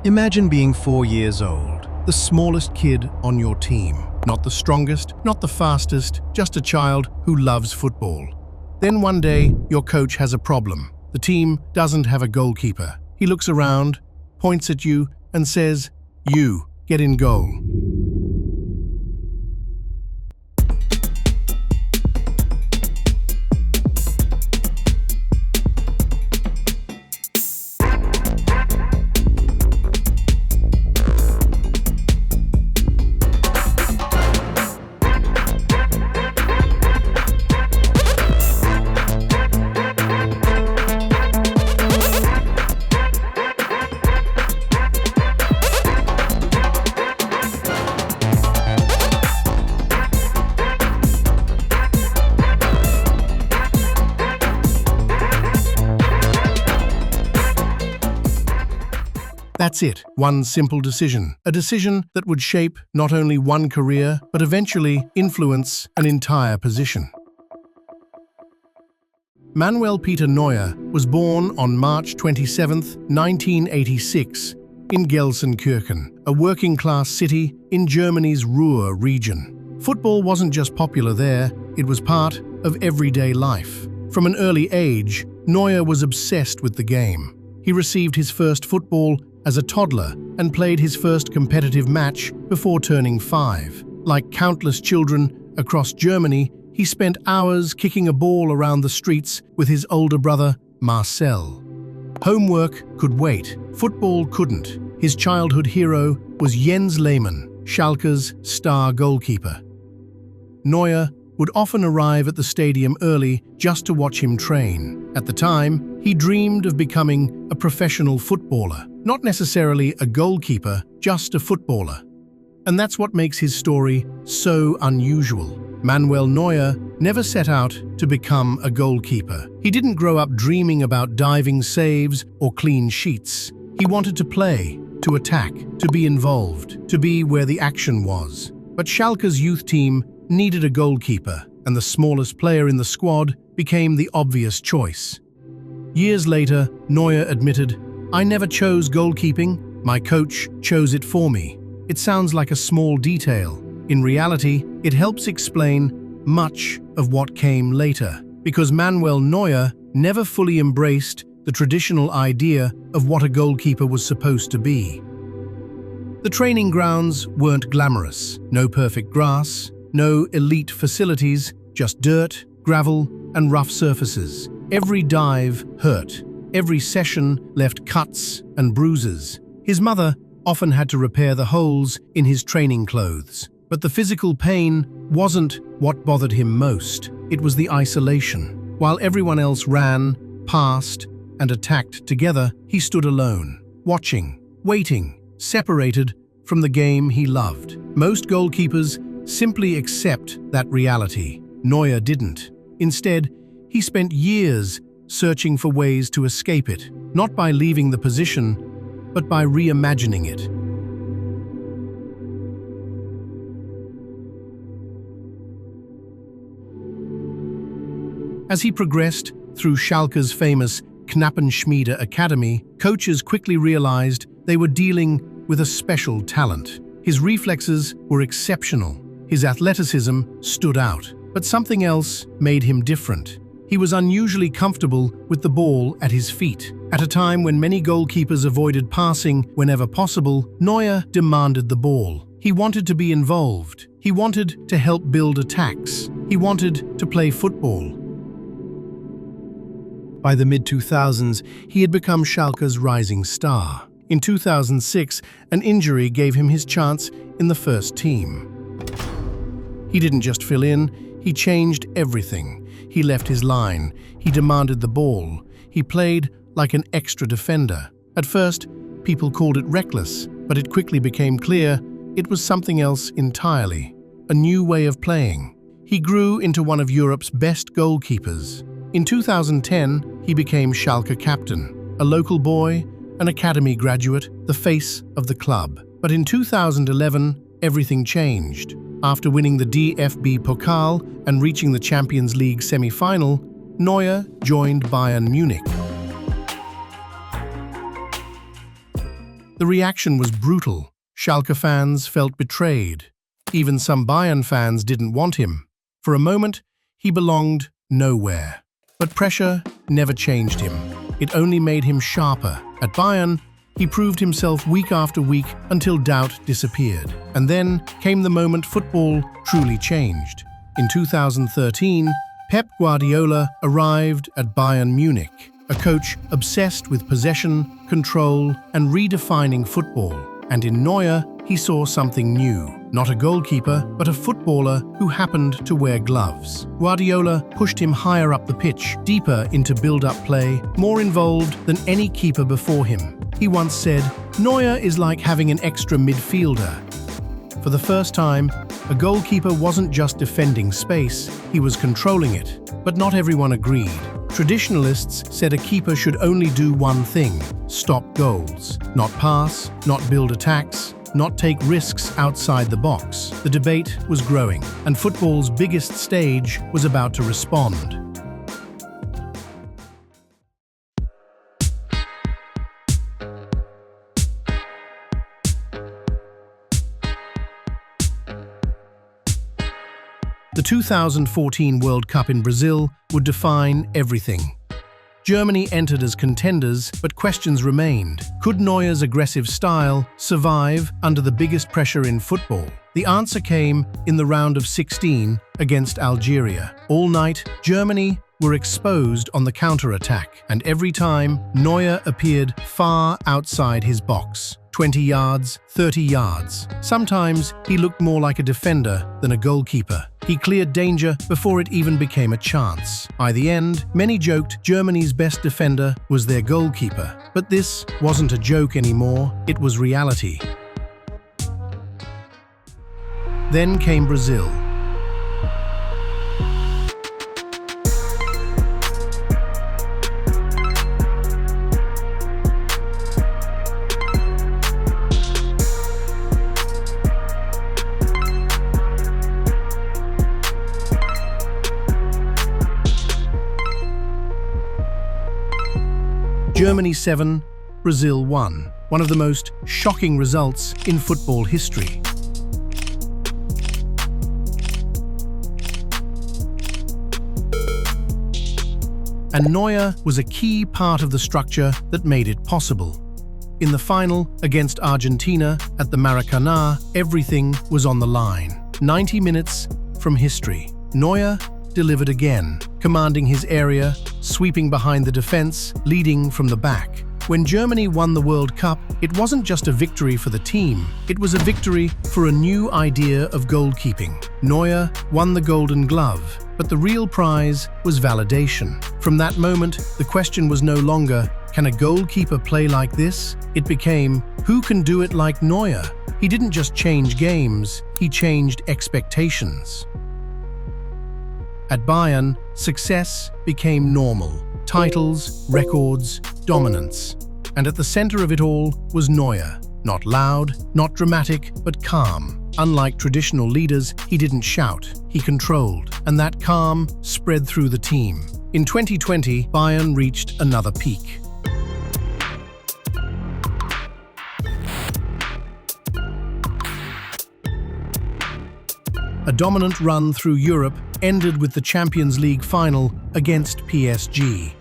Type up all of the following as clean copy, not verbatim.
Imagine being 4 years old, the smallest kid on your team. Not the strongest, not the fastest, just a child who loves football. Then one day, your coach has a problem. The team doesn't have a goalkeeper. He looks around, points at you, and says, "You, get in goal." That's it, one simple decision. A decision that would shape not only one career, but eventually influence an entire position. Manuel Peter Neuer was born on March 27, 1986, in Gelsenkirchen, a working-class city in Germany's Ruhr region. Football wasn't just popular there, it was part of everyday life. From an early age, Neuer was obsessed with the game. He received his first football as a toddler and played his first competitive match before turning 5. Like countless children across Germany, he spent hours kicking a ball around the streets with his older brother, Marcel. Homework could wait, football couldn't. His childhood hero was Jens Lehmann, Schalke's star goalkeeper. Neuer would often arrive at the stadium early just to watch him train. At the time, he dreamed of becoming a professional footballer. Not necessarily a goalkeeper, just a footballer. And that's what makes his story so unusual. Manuel Neuer never set out to become a goalkeeper. He didn't grow up dreaming about diving saves or clean sheets. He wanted to play, to attack, to be involved, to be where the action was. But Schalke's youth team needed a goalkeeper, and the smallest player in the squad became the obvious choice. Years later, Neuer admitted, "I never chose goalkeeping, my coach chose it for me." It sounds like a small detail. In reality, it helps explain much of what came later, because Manuel Neuer never fully embraced the traditional idea of what a goalkeeper was supposed to be. The training grounds weren't glamorous. No perfect grass, no elite facilities, just dirt, gravel, and rough surfaces. Every dive hurt. Every session left cuts and bruises. His mother often had to repair the holes in his training clothes. But the physical pain wasn't what bothered him most. It was the isolation. While everyone else ran, passed, and attacked together, he stood alone, watching, waiting, separated from the game he loved. Most goalkeepers simply accept that reality. Neuer didn't. Instead, he spent years searching for ways to escape it, not by leaving the position, but by reimagining it. As he progressed through Schalke's famous Knappenschmiede Academy, coaches quickly realized they were dealing with a special talent. His reflexes were exceptional. His athleticism stood out. But something else made him different. He was unusually comfortable with the ball at his feet. At a time when many goalkeepers avoided passing whenever possible, Neuer demanded the ball. He wanted to be involved. He wanted to help build attacks. He wanted to play football. By the mid-2000s, he had become Schalke's rising star. In 2006, an injury gave him his chance in the first team. He didn't just fill in, he changed everything. He left his line. He demanded the ball. He played like an extra defender. At first, people called it reckless, but it quickly became clear it was something else entirely. A new way of playing. He grew into one of Europe's best goalkeepers. In 2010, he became Schalke captain, a local boy, an academy graduate, the face of the club. But in 2011, everything changed. After winning the DFB Pokal and reaching the Champions League semi-final, Neuer joined Bayern Munich. The reaction was brutal. Schalke fans felt betrayed. Even some Bayern fans didn't want him. For a moment, he belonged nowhere. But pressure never changed him. It only made him sharper. At Bayern, he proved himself week after week until doubt disappeared. And then came the moment football truly changed. In 2013, Pep Guardiola arrived at Bayern Munich, a coach obsessed with possession, control, and redefining football. And in Neuer, he saw something new. Not a goalkeeper, but a footballer who happened to wear gloves. Guardiola pushed him higher up the pitch, deeper into build-up play, more involved than any keeper before him. He once said, "Neuer is like having an extra midfielder." For the first time, a goalkeeper wasn't just defending space, he was controlling it. But not everyone agreed. Traditionalists said a keeper should only do one thing: stop goals. Not pass, not build attacks, not take risks outside the box. The debate was growing, and football's biggest stage was about to respond. The 2014 World Cup in Brazil would define everything. Germany entered as contenders, but questions remained. Could Neuer's aggressive style survive under the biggest pressure in football? The answer came in the round of 16 against Algeria. All night, Germany were exposed on the counter-attack, and every time, Neuer appeared far outside his box. 20 yards, 30 yards. Sometimes he looked more like a defender than a goalkeeper. He cleared danger before it even became a chance. By the end, many joked Germany's best defender was their goalkeeper. But this wasn't a joke anymore, it was reality. Then came Brazil. Germany 7, Brazil 1. One of the most shocking results in football history. And Neuer was a key part of the structure that made it possible. In the final against Argentina at the Maracanã, everything was on the line. 90 minutes from history. Neuer delivered again, commanding his area, sweeping behind the defense, leading from the back. When Germany won the World Cup, it wasn't just a victory for the team, it was a victory for a new idea of goalkeeping. Neuer won the Golden Glove, but the real prize was validation. From that moment, the question was no longer, can a goalkeeper play like this? It became, who can do it like Neuer? He didn't just change games, he changed expectations. At Bayern, success became normal. Titles, records, dominance. And at the center of it all was Neuer. Not loud, not dramatic, but calm. Unlike traditional leaders, he didn't shout, he controlled. And that calm spread through the team. In 2020, Bayern reached another peak. A dominant run through Europe ended with the Champions League final against PSG.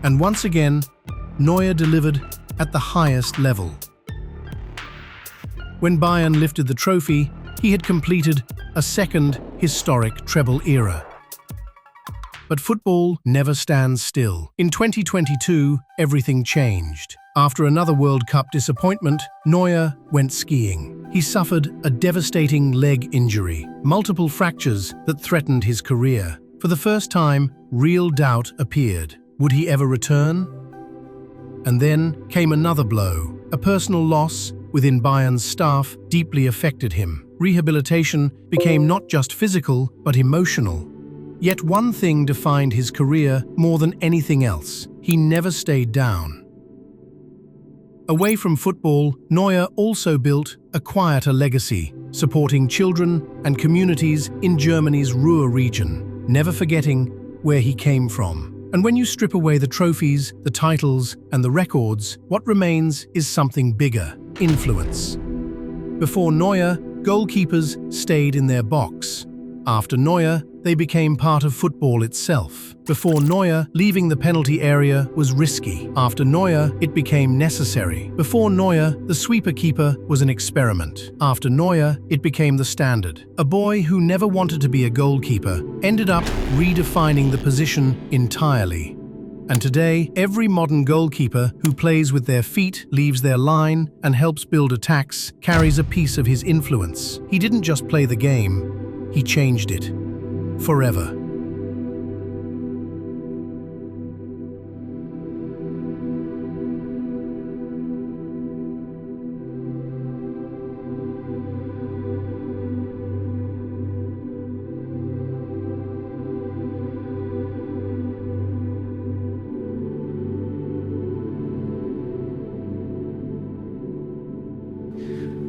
And once again, Neuer delivered at the highest level. When Bayern lifted the trophy, he had completed a second historic treble era. But football never stands still. In 2022, everything changed. After another World Cup disappointment, Neuer went skiing. He suffered a devastating leg injury, multiple fractures that threatened his career. For the first time, real doubt appeared. Would he ever return? And then came another blow. A personal loss within Bayern's staff deeply affected him. Rehabilitation became not just physical, but emotional. Yet one thing defined his career more than anything else. He never stayed down. Away from football, Neuer also built a quieter legacy, supporting children and communities in Germany's Ruhr region, never forgetting where he came from. And when you strip away the trophies, the titles, and the records, what remains is something bigger: influence. Before Neuer, goalkeepers stayed in their box. After Neuer, they became part of football itself. Before Neuer, leaving the penalty area was risky. After Neuer, it became necessary. Before Neuer, the sweeper-keeper was an experiment. After Neuer, it became the standard. A boy who never wanted to be a goalkeeper ended up redefining the position entirely. And today, every modern goalkeeper who plays with their feet, leaves their line, and helps build attacks carries a piece of his influence. He didn't just play the game, he changed it. Forever.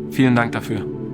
Vielen Dank dafür.